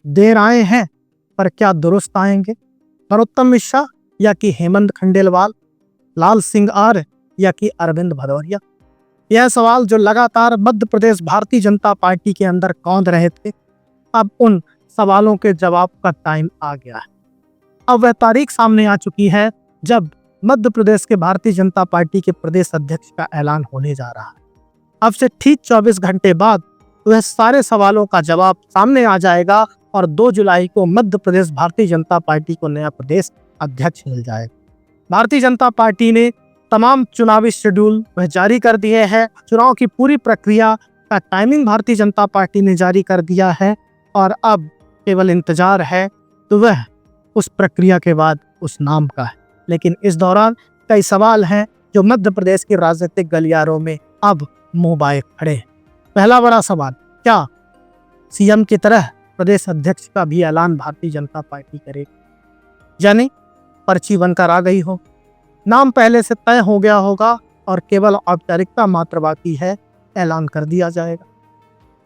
देर आए हैं पर क्या दुरुस्त आएंगे? नरोत्तम मिश्रा या कि हेमंत खंडेलवाल, लाल सिंह आर्य या कि अरविंद भदौरिया? यह सवाल जो लगातार मध्य प्रदेश भारतीय जनता पार्टी के अंदर कौंध रहे थे, अब उन सवालों के जवाब का टाइम आ गया है। अब वह तारीख सामने आ चुकी है जब मध्य प्रदेश के भारतीय जनता पार्टी के प्रदेश अध्यक्ष का ऐलान होने जा रहा है। अब से ठीक 24 घंटे बाद वह सारे सवालों का जवाब सामने आ जाएगा और 2 जुलाई को मध्य प्रदेश भारतीय जनता पार्टी को नया प्रदेश अध्यक्ष मिल जाएगा। भारतीय जनता पार्टी ने तमाम चुनावी शेड्यूल वह जारी कर दिए हैं। चुनाव की पूरी प्रक्रिया का टाइमिंग भारतीय जनता पार्टी ने जारी कर दिया है और अब केवल इंतजार है तो वह उस प्रक्रिया के बाद उस नाम का है। लेकिन इस दौरान कई सवाल हैं जो मध्य प्रदेश के राजनीतिक गलियारों में अब मुंह बाए खड़े हैं। पहला बड़ा सवाल, क्या सीएम की तरह प्रदेश अध्यक्ष का भी ऐलान भारतीय जनता पार्टी करेगी? यानी पर्ची बनकर आ गई हो, नाम पहले से तय हो गया होगा और केवल औपचारिकता मात्र बाकी है, ऐलान कर दिया जाएगा।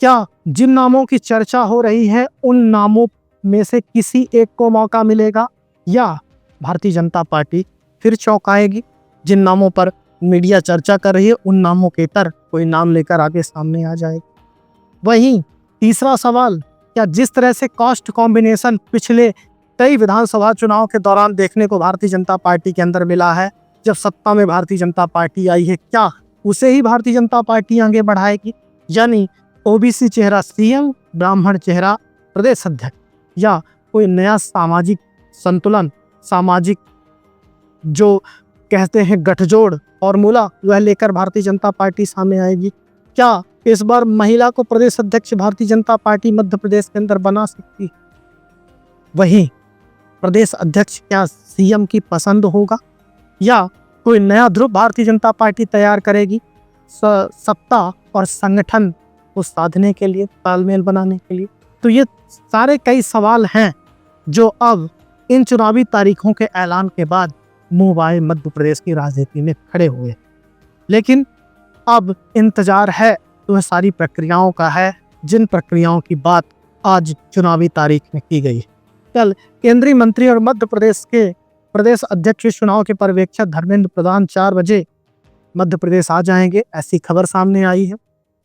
क्या जिन नामों की चर्चा हो रही है उन नामों में से किसी एक को मौका मिलेगा या भारतीय जनता पार्टी फिर चौंकाएगी? जिन नामों पर मीडिया चर्चा कर रही है उन नामों के तर कोई नाम लेकर आगे सामने आ जाएगा। वहीं तीसरा सवाल, क्या जिस तरह से कॉस्ट कॉम्बिनेशन पिछले कई विधानसभा चुनाव के दौरान देखने को भारतीय जनता पार्टी के अंदर मिला है, जब सत्ता में भारतीय जनता पार्टी आई है, क्या उसे ही भारतीय जनता पार्टी आगे बढ़ाएगी? यानी ओबीसी चेहरा सीएम, ब्राह्मण चेहरा प्रदेश अध्यक्ष, या कोई नया सामाजिक संतुलन, सामाजिक जो कहते हैं गठजोड़ फॉर्मूला, वह लेकर भारतीय जनता पार्टी सामने आएगी? क्या इस बार महिला को प्रदेश अध्यक्ष भारतीय जनता पार्टी मध्य प्रदेश के अंदर बना सकती है? वहीं प्रदेश अध्यक्ष क्या सीएम की पसंद होगा या कोई नया ध्रुव भारतीय जनता पार्टी तैयार करेगी सत्ता और संगठन को साधने के लिए, तालमेल बनाने के लिए? तो ये सारे कई सवाल हैं जो अब इन चुनावी तारीखों के ऐलान के बाद मुंह बाए मध्य प्रदेश की राजनीति में खड़े हुए। लेकिन अब इंतजार है तो वह सारी प्रक्रियाओं का है, जिन प्रक्रियाओं की बात आज चुनावी तारीख में की गई। कल केंद्रीय मंत्री और मध्य प्रदेश के प्रदेश अध्यक्ष चुनाव के पर्यवेक्षक धर्मेंद्र प्रधान 4 बजे मध्य प्रदेश आ जाएंगे, ऐसी खबर सामने आई है।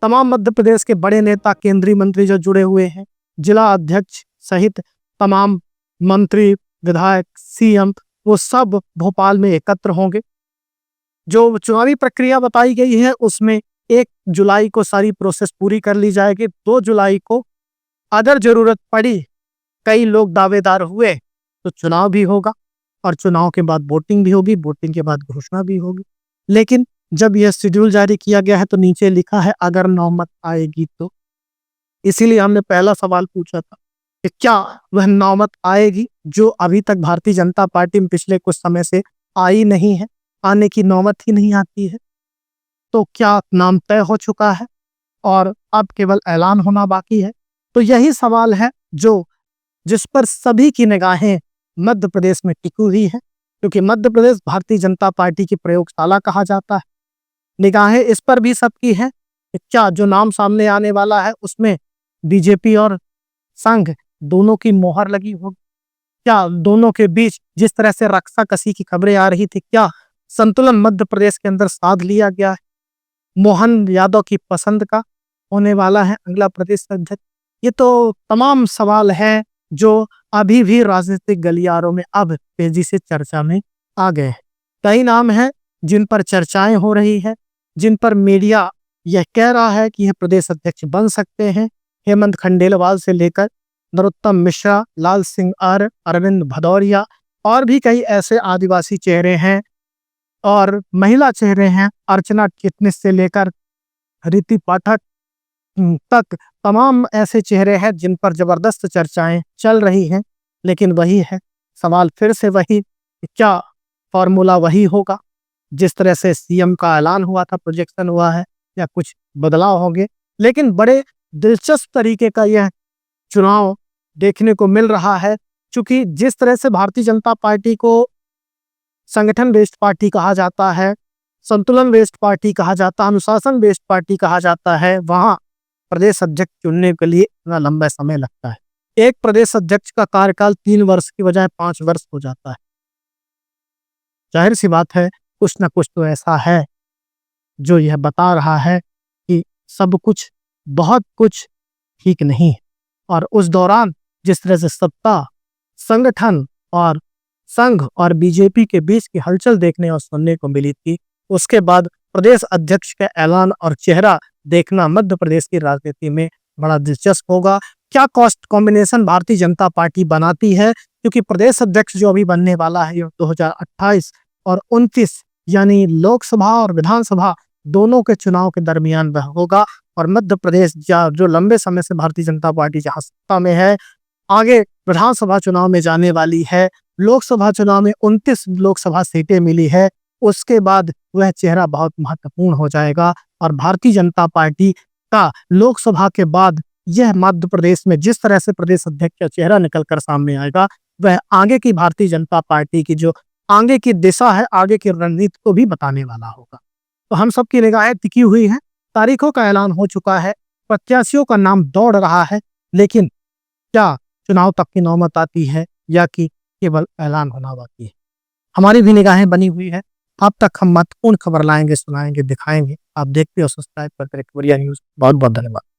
तमाम मध्य प्रदेश के बड़े नेता, केंद्रीय मंत्री जो जुड़े हुए हैं, जिला अध्यक्ष सहित तमाम मंत्री, विधायक, सीएम, वो सब भोपाल में एकत्र होंगे। जो चुनावी प्रक्रिया बताई गई है उसमें 1 जुलाई को सारी प्रोसेस पूरी कर ली जाएगी। 2 जुलाई को अगर जरूरत पड़ी, कई लोग दावेदार हुए, तो चुनाव भी होगा और चुनाव के बाद वोटिंग भी होगी, वोटिंग के बाद घोषणा भी होगी। लेकिन जब यह शेड्यूल जारी किया गया है तो नीचे लिखा है अगर नौबत आएगी तो। इसीलिए हमने पहला सवाल पूछा था कि क्या वह नौबत आएगी जो अभी तक भारतीय जनता पार्टी में पिछले कुछ समय से आई नहीं है, आने की नौबत ही नहीं आती है। तो क्या नाम तय हो चुका है और अब केवल ऐलान होना बाकी है? तो यही सवाल है जिस पर सभी की निगाहें मध्य प्रदेश में टिकी हुई है, क्योंकि मध्य प्रदेश भारतीय जनता पार्टी की प्रयोगशाला कहा जाता है। निगाहें इस पर भी सबकी है कि क्या जो नाम सामने आने वाला है उसमें बीजेपी और संघ दोनों की मोहर लगी होगी? क्या दोनों के बीच जिस तरह से रस्साकसी की खबरें आ रही थी, क्या संतुलन मध्य प्रदेश के अंदर साध लिया गया है? मोहन यादव की पसंद का होने वाला है अगला प्रदेश अध्यक्ष? ये तो तमाम सवाल हैं जो अभी भी राजनीतिक गलियारों में अब तेजी से चर्चा में आ गए हैं। कई नाम हैं जिन पर चर्चाएं हो रही है, जिन पर मीडिया यह कह रहा है कि यह प्रदेश अध्यक्ष बन सकते हैं। हेमंत खंडेलवाल से लेकर नरोत्तम मिश्रा, लाल सिंह आर्य, अरविंद भदौरिया और भी कई ऐसे आदिवासी चेहरे हैं और महिला चेहरे हैं, अर्चना चिटनिस से लेकर रीति पाठक तक तमाम ऐसे चेहरे हैं जिन पर जबरदस्त चर्चाएं चल रही हैं। लेकिन वही है सवाल, फिर से वही, क्या फॉर्मूला वही होगा जिस तरह से सीएम का ऐलान हुआ था, प्रोजेक्शन हुआ है, या कुछ बदलाव होंगे? लेकिन बड़े दिलचस्प तरीके का यह चुनाव देखने को मिल रहा है, क्योंकि जिस तरह से भारतीय जनता पार्टी को संगठन बेस्ड पार्टी कहा जाता है, संतुलन बेस्ड पार्टी कहा जाता है, अनुशासन बेस्ड पार्टी कहा जाता है, वहां प्रदेश अध्यक्ष चुनने के लिए इतना लंबा समय लगता है। एक प्रदेश अध्यक्ष का कार्यकाल 3 वर्ष की बजाय 5 वर्ष हो जाता है। जाहिर सी बात है, कुछ ना कुछ तो ऐसा है जो यह बता रहा है कि सब कुछ, बहुत कुछ ठीक नहीं है। और उस दौरान जिस तरह से सत्ता, संगठन और संघ और बीजेपी के बीच की हलचल देखने और सुनने को मिली थी, उसके बाद प्रदेश अध्यक्ष का ऐलान और चेहरा देखना मध्य प्रदेश की राजनीति में बड़ा दिलचस्प होगा। क्या cost combination Bharatiya Janata party बनाती है, क्योंकि प्रदेश अध्यक्ष जो अभी बनने वाला है 2028 और 29 यानी लोकसभा और विधानसभा दोनों के चुनाव के दरमियान वह होगा। और मध्य प्रदेश जो लंबे समय से भारतीय जनता पार्टी जहां सत्ता में है, आगे विधानसभा चुनाव में जाने वाली है, लोकसभा चुनाव में 29 लोकसभा सीटें मिली है, उसके बाद वह चेहरा बहुत महत्वपूर्ण हो जाएगा। और भारतीय जनता पार्टी का लोकसभा के बाद यह मध्य प्रदेश में जिस तरह से प्रदेश अध्यक्ष का चेहरा निकलकर सामने आएगा, वह आगे की भारतीय जनता पार्टी की जो आगे की दिशा है, आगे की रणनीति को भी बताने वाला होगा। तो हम सबकी निगाहें टिकी हुई हैं, तारीखों का ऐलान हो चुका है, प्रत्याशियों का नाम दौड़ रहा है, लेकिन क्या चुनाव तक की नौबत आती है या कि केवल ऐलान होना बाकी है? हमारी भी निगाहें बनी हुई है। अब तक हम महत्वपूर्ण खबर लाएंगे, सुनाएंगे, दिखाएंगे। आप देखते हो, सब्सक्राइब करते रहिए खबरिया न्यूज। बहुत बहुत धन्यवाद।